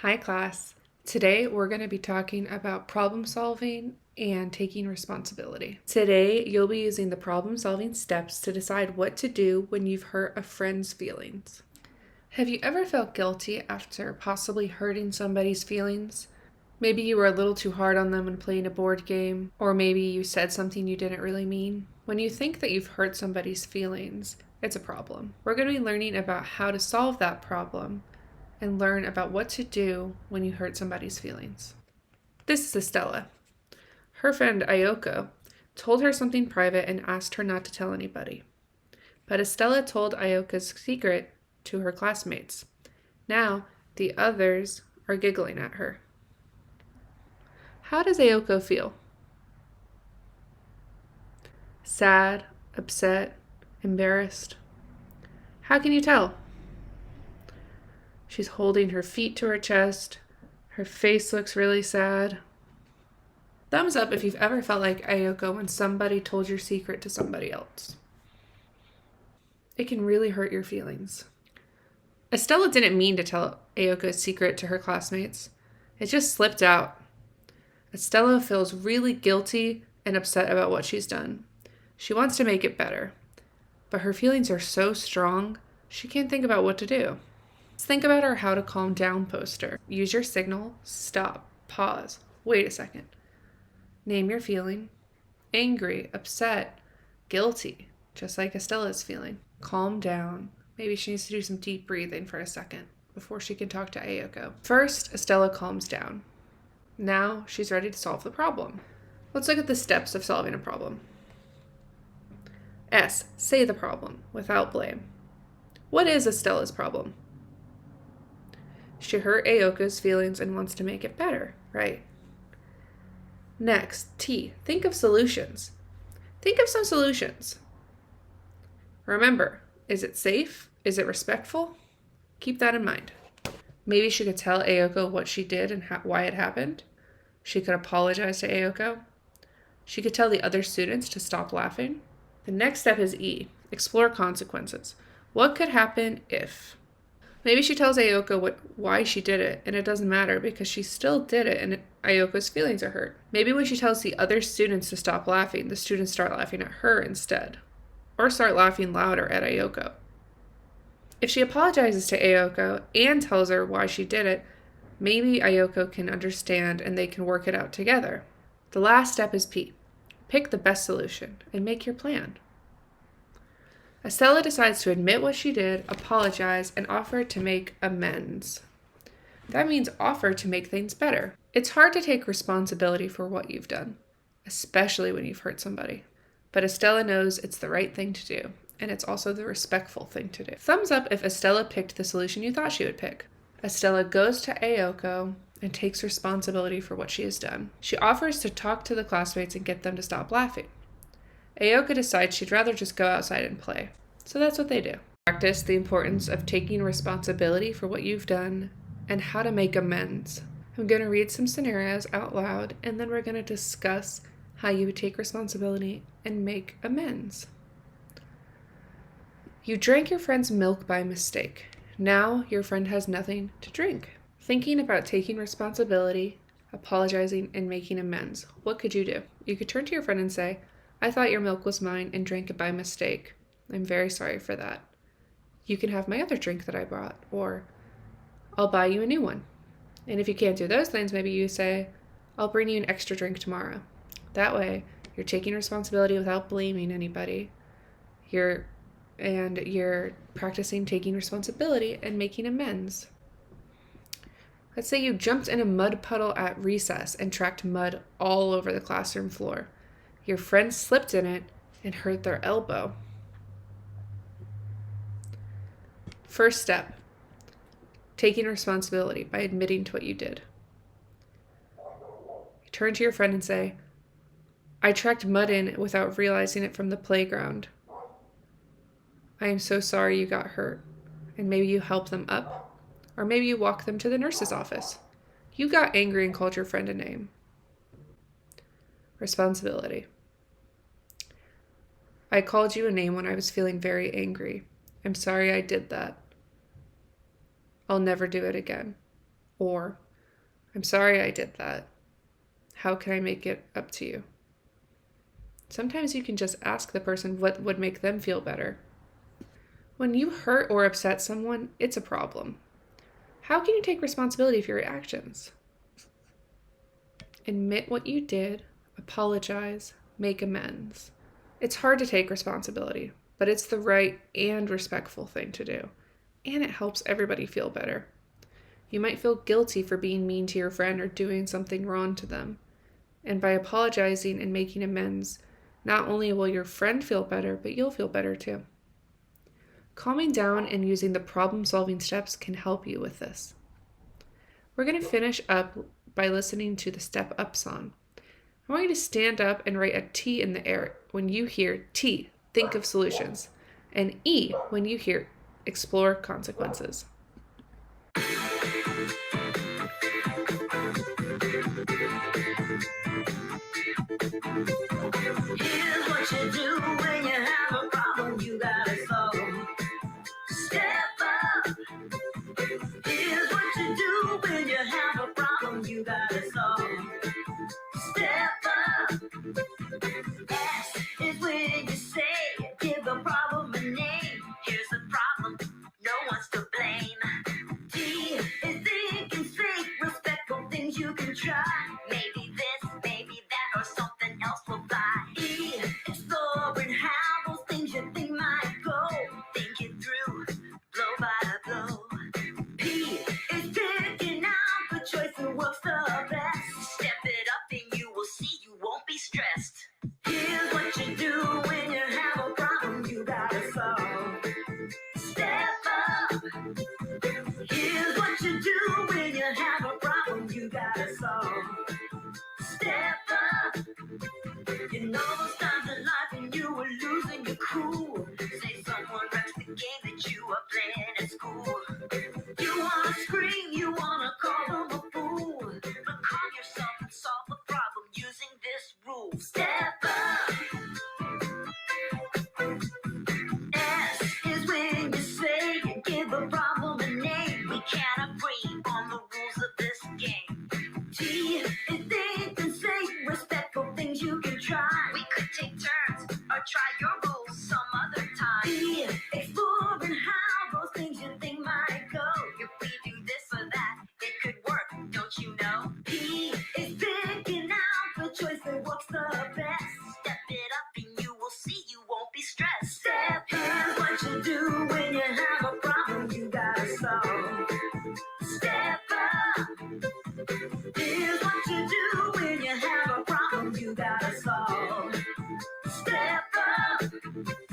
Hi, class. Today we're going to be talking about problem solving and taking responsibility. Today you'll be using the problem solving steps to decide what to do when you've hurt a friend's feelings. Have you ever felt guilty after possibly hurting somebody's feelings? Maybe you were a little too hard on them when playing a board game, or maybe you said something you didn't really mean. When you think that you've hurt somebody's feelings, it's a problem. We're going to be learning about how to solve that problem and learn about what to do when you hurt somebody's feelings. This is Estella. Her friend Ayoko told her something private and asked her not to tell anybody. But Estella told Ayoka's secret to her classmates. Now, the others are giggling at her. How does Ayoko feel? Sad, upset, embarrassed? How can you tell? She's holding her feet to her chest. Her face looks really sad. Thumbs up if you've ever felt like Ayoko when somebody told your secret to somebody else. It can really hurt your feelings. Estella didn't mean to tell Ayoko's secret to her classmates. It just slipped out. Estella feels really guilty and upset about what she's done. She wants to make it better, but her feelings are so strong, she can't think about what to do. Let's think about our how to calm down poster. Use your signal, stop, pause, wait a second. Name your feeling. Angry, upset, guilty, just like Estella's feeling. Calm down. Maybe she needs to do some deep breathing for a second before she can talk to Ayoko. First, Estella calms down. Now she's ready to solve the problem. Let's look at the steps of solving a problem. S. Say the problem without blame. What is Estella's problem? She hurt Ayoko's feelings and wants to make it better, right? Next, T. Think of solutions. Think of some solutions. Remember, is it safe? Is it respectful? Keep that in mind. Maybe she could tell Ayoko what she did and why it happened. She could apologize to Ayoko. She could tell the other students to stop laughing. The next step is E. Explore consequences. What could happen if? Maybe she tells Ayoko why she did it, and it doesn't matter because she still did it and Ayoko's feelings are hurt. Maybe when she tells the other students to stop laughing, the students start laughing at her instead, or start laughing louder at Ayoko. If she apologizes to Ayoko and tells her why she did it, maybe Ayoko can understand and they can work it out together. The last step is P. Pick the best solution and make your plan. Estella decides to admit what she did, apologize, and offer to make amends. That means offer to make things better. It's hard to take responsibility for what you've done, especially when you've hurt somebody. But Estella knows it's the right thing to do, and it's also the respectful thing to do. Thumbs up if Estella picked the solution you thought she would pick. Estella goes to Ayoko and takes responsibility for what she has done. She offers to talk to the classmates and get them to stop laughing. Ayoko decides she'd rather just go outside and play, so that's what they do. Practice the importance of taking responsibility for what you've done and how to make amends. I'm going to read some scenarios out loud, and then we're going to discuss how you would take responsibility and make amends. You drank your friend's milk by mistake. Now your friend has nothing to drink. Thinking about taking responsibility, apologizing, and making amends, what could you do? You could turn to your friend and say, I thought your milk was mine and drank it by mistake. I'm very sorry for that. You can have my other drink that I brought, or I'll buy you a new one. And if you can't do those things, maybe you say, I'll bring you an extra drink tomorrow. That way, you're taking responsibility without blaming anybody. You're practicing taking responsibility and making amends. Let's say you jumped in a mud puddle at recess and tracked mud all over the classroom floor. Your friend slipped in it and hurt their elbow. First step, taking responsibility by admitting to what you did. You turn to your friend and say, I tracked mud in without realizing it from the playground. I am so sorry you got hurt. And maybe you help them up, or maybe you walk them to the nurse's office. You got angry and called your friend a name. Responsibility. I called you a name when I was feeling very angry. I'm sorry I did that. I'll never do it again. Or, I'm sorry I did that. How can I make it up to you? Sometimes you can just ask the person what would make them feel better. When you hurt or upset someone, it's a problem. How can you take responsibility for your actions? Admit what you did, apologize, make amends. It's hard to take responsibility, but it's the right and respectful thing to do, and it helps everybody feel better. You might feel guilty for being mean to your friend or doing something wrong to them, and by apologizing and making amends, not only will your friend feel better, but you'll feel better too. Calming down and using the problem-solving steps can help you with this. We're going to finish up by listening to the Step Up song. I want you to stand up and write a T in the air. When you hear T, think of solutions, and E when you hear explore consequences. Here's what you do when you have a problem you gotta solve. Step up. Here's what you do when you have a problem you gotta solve. Step up. S is when you say, give the problem a name. Here's the problem, no one's to blame. D is thinking straight, respectful things you can try. Maybe this, maybe that, or something else will fly. E, exploring how those things you think might go. Think it through, blow by blow. P is picking out the choice that works the best. Step it up and you will see you won't be stressed. Here's what you do when you have a problem you gotta solve. Step up. Here's what you do when you have a problem you gotta solve. Step up. You know those times in life when you were losing your cool. Say someone wrecks the game that you are playing at school. You wanna scream, you wanna call them a fool. But calm yourself and solve the problem using this rule. Step up. S is when you say, give a problem a name. We can't agree on the rules of this game. T is think and say, respectful things you can try. We could take turns or try your rules some other time. E, exploring how those things you think might go. If we do this or that, it could work, don't you know? P is picking out the choice that works the best. Step it up and you will see you won't be stressed. Step is what you do when you have a problem you gotta solve. Step up. Here's what you do when you have a problem you gotta solve. Step up.